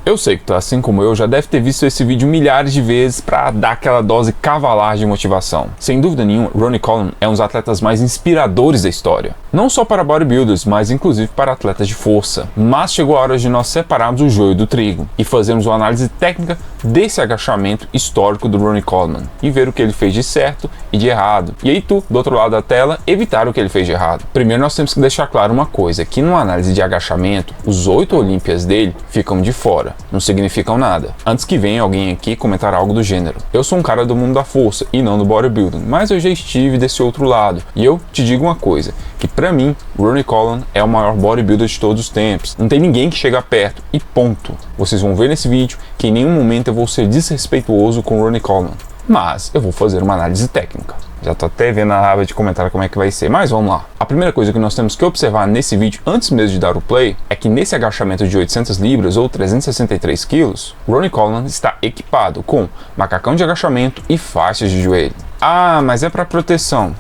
Eu sei que tu, assim como eu, já deve ter visto esse vídeo milhares de vezes para dar aquela dose cavalar de motivação. Sem dúvida nenhuma, Ronnie Coleman é um dos atletas mais inspiradores da história. Não só para bodybuilders, mas inclusive para atletas de força. Mas chegou a hora de nós separarmos o joio do trigo e fazermos uma análise técnica desse agachamento histórico do Ronnie Coleman e ver o que ele fez de certo e de errado. E aí tu, do outro lado da tela, evitar o que ele fez de errado. Primeiro nós temos que deixar claro uma coisa, que numa análise de agachamento, os 8 Olímpias dele ficam de fora. Não significam nada. Antes que venha alguém aqui comentar algo do gênero. Eu sou um cara do mundo da força e não do bodybuilding, mas eu já estive desse outro lado. E eu te digo uma coisa, que pra mim, Ronnie Coleman é o maior bodybuilder de todos os tempos. Não tem ninguém que chega perto e ponto. Vocês vão ver nesse vídeo que em nenhum momento eu vou ser desrespeituoso com Ronnie Coleman. Mas eu vou fazer uma análise técnica. Já tô até vendo a raiva de comentar como é que vai ser, mas vamos lá. A primeira coisa que nós temos que observar nesse vídeo, antes mesmo de dar o play, é que nesse agachamento de 800 libras ou 363 quilos, Ronnie Coleman está equipado com macacão de agachamento e faixas de joelho. Ah, mas é para proteção.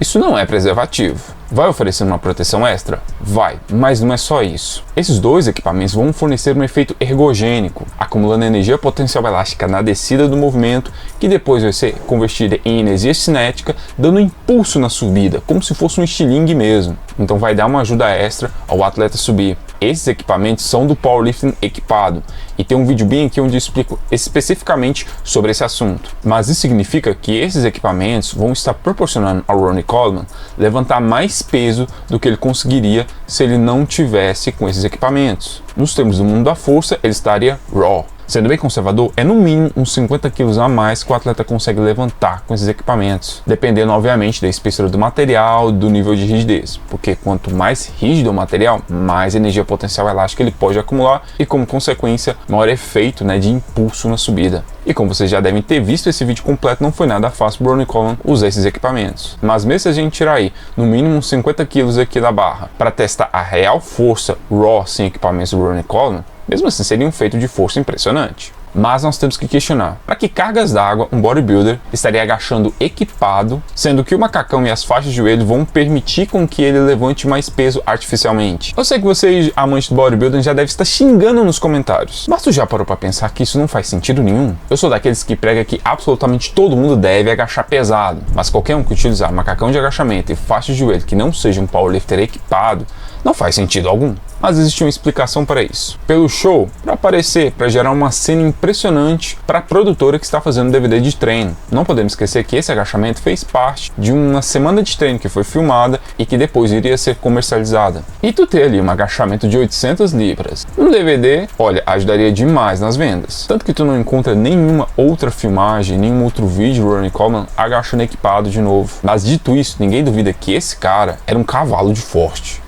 Isso não é preservativo. Vai oferecer uma proteção extra? Vai, mas não é só isso. Esses dois equipamentos vão fornecer um efeito ergogênico, acumulando energia potencial elástica na descida do movimento, que depois vai ser convertida em energia cinética, dando impulso na subida, como se fosse um estilingue mesmo. Então vai dar uma ajuda extra ao atleta subir. Esses equipamentos são do powerlifting equipado, e tem um vídeo bem aqui onde eu explico especificamente sobre esse assunto. Mas isso significa que esses equipamentos vão estar proporcionando ao Ronnie Coleman levantar mais peso do que ele conseguiria se ele não tivesse com esses equipamentos. Nos termos do mundo da força, ele estaria raw. Sendo bem conservador, é no mínimo uns 50 quilos a mais que o atleta consegue levantar com esses equipamentos, dependendo obviamente da espessura do material, do nível de rigidez, porque quanto mais rígido o material, mais energia potencial elástica ele pode acumular e como consequência, maior efeito de impulso na subida. E como vocês já devem ter visto, esse vídeo completo não foi nada fácil para o Ronnie Coleman usar esses equipamentos. Mas mesmo se a gente tirar aí no mínimo uns 50 quilos aqui da barra para testar a real força raw sem equipamentos do Ronnie Coleman, mesmo assim seria um feito de força impressionante. Mas nós temos que questionar, para que cargas d'água um bodybuilder estaria agachando equipado, sendo que o macacão e as faixas de joelho vão permitir com que ele levante mais peso artificialmente? Eu sei que vocês, amantes do bodybuilding, já devem estar xingando nos comentários, mas tu já parou para pensar que isso não faz sentido nenhum? Eu sou daqueles que prega que absolutamente todo mundo deve agachar pesado, mas qualquer um que utilizar macacão de agachamento e faixa de joelho que não seja um powerlifter equipado, não faz sentido algum. Mas existe uma explicação para isso. Pelo show, para aparecer, para gerar uma cena impressionante para a produtora que está fazendo DVD de treino. Não podemos esquecer que esse agachamento fez parte de uma semana de treino que foi filmada e que depois iria ser comercializada. E tu ter ali um agachamento de 800 libras, um DVD, olha, ajudaria demais nas vendas. Tanto que tu não encontra nenhuma outra filmagem, nenhum outro vídeo do Ronnie Coleman agachando equipado de novo. Mas dito isso, ninguém duvida que esse cara era um cavalo de forte.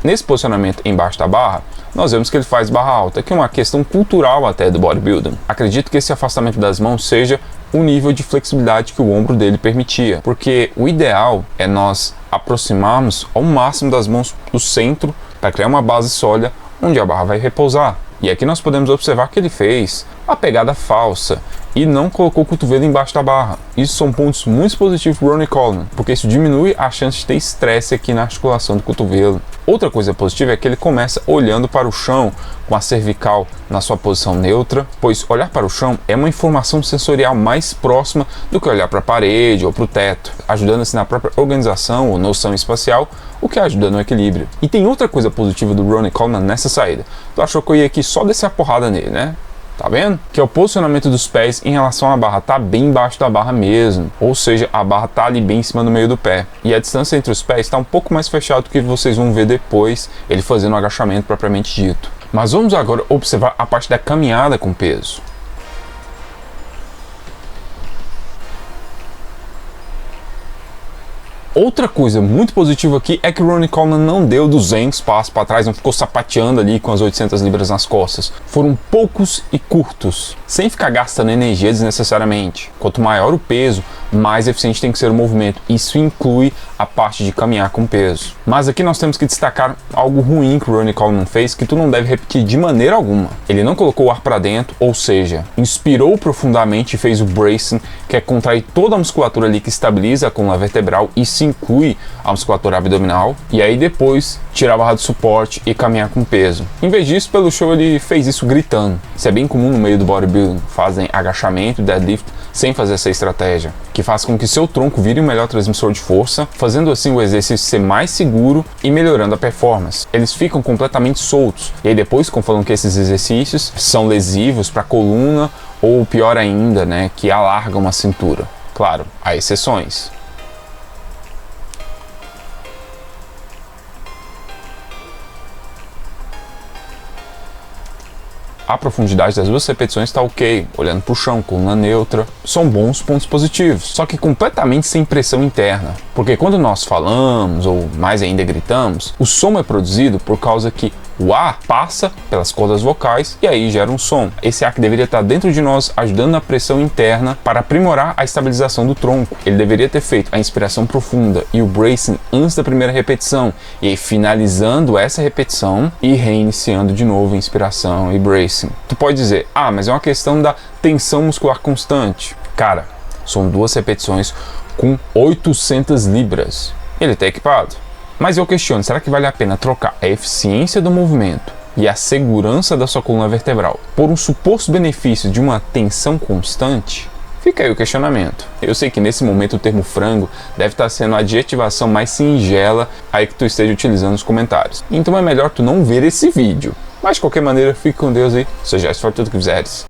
Nesse posicionamento embaixo da barra, nós vemos que ele faz barra alta, que é uma questão cultural até do bodybuilding. Acredito que esse afastamento das mãos seja o nível de flexibilidade que o ombro dele permitia, porque o ideal é nós aproximarmos ao máximo das mãos do centro para criar uma base sólida onde a barra vai repousar. E aqui nós podemos observar que ele fez a pegada falsa e não colocou o cotovelo embaixo da barra. Isso são pontos muito positivos para o Ronnie Coleman, porque isso diminui a chance de ter estresse aqui na articulação do cotovelo. Outra coisa positiva é que ele começa olhando para o chão, com a cervical na sua posição neutra, pois olhar para o chão é uma informação sensorial mais próxima do que olhar para a parede ou para o teto, ajudando-se na própria organização ou noção espacial, o que ajuda no equilíbrio. E tem outra coisa positiva do Ronnie Coleman nessa saída. Tu achou que eu ia aqui só descer a porrada nele, né? Tá vendo? Que é o posicionamento dos pés em relação à barra, tá bem embaixo da barra mesmo. Ou seja, a barra tá ali bem em cima do meio do pé. E a distância entre os pés está um pouco mais fechada do que vocês vão ver depois, ele fazendo o agachamento propriamente dito. Mas vamos agora observar a parte da caminhada com peso. Outra coisa muito positiva aqui é que o Ronnie Coleman não deu 200 passos para trás, não ficou sapateando ali com as 800 libras nas costas. Foram poucos e curtos, sem ficar gastando energia desnecessariamente. Quanto maior o peso, mais eficiente tem que ser o movimento. Isso inclui a parte de caminhar com peso. Mas aqui nós temos que destacar algo ruim que o Ronnie Coleman fez, que tu não deve repetir de maneira alguma. Ele não colocou o ar para dentro, ou seja, inspirou profundamente e fez o bracing, que é contrair toda a musculatura ali que estabiliza a coluna vertebral, e isso inclui a musculatura abdominal, e aí depois tirar a barra de suporte e caminhar com peso. Em vez disso, pelo show ele fez isso gritando. Isso é bem comum no meio do bodybuilding, fazem agachamento e deadlift sem fazer essa estratégia, que faz com que seu tronco vire um melhor transmissor de força, fazendo assim o exercício ser mais seguro e melhorando a performance. Eles ficam completamente soltos, e aí depois ficam falando que esses exercícios são lesivos para a coluna, ou pior ainda, né, que alargam a cintura. Claro, há exceções. A profundidade das 2 repetições está ok, olhando para o chão, coluna neutra, são bons pontos positivos, só que completamente sem pressão interna, porque quando nós falamos, ou mais ainda gritamos, o som é produzido por causa que o ar passa pelas cordas vocais e aí gera um som. Esse ar que deveria estar dentro de nós, ajudando na pressão interna para aprimorar a estabilização do tronco. Ele deveria ter feito a inspiração profunda e o bracing antes da primeira repetição, e aí finalizando essa repetição e reiniciando de novo a inspiração e bracing. Tu pode dizer, mas é uma questão da tensão muscular constante. Cara, são 2 repetições com 800 libras. Ele está equipado. Mas eu questiono, será que vale a pena trocar a eficiência do movimento e a segurança da sua coluna vertebral por um suposto benefício de uma tensão constante? Fica aí o questionamento. Eu sei que nesse momento o termo frango deve estar sendo a adjetivação mais singela aí que tu esteja utilizando nos comentários. Então é melhor tu não ver esse vídeo. Mas de qualquer maneira, fique com Deus aí, seja isso for tudo que fizeres.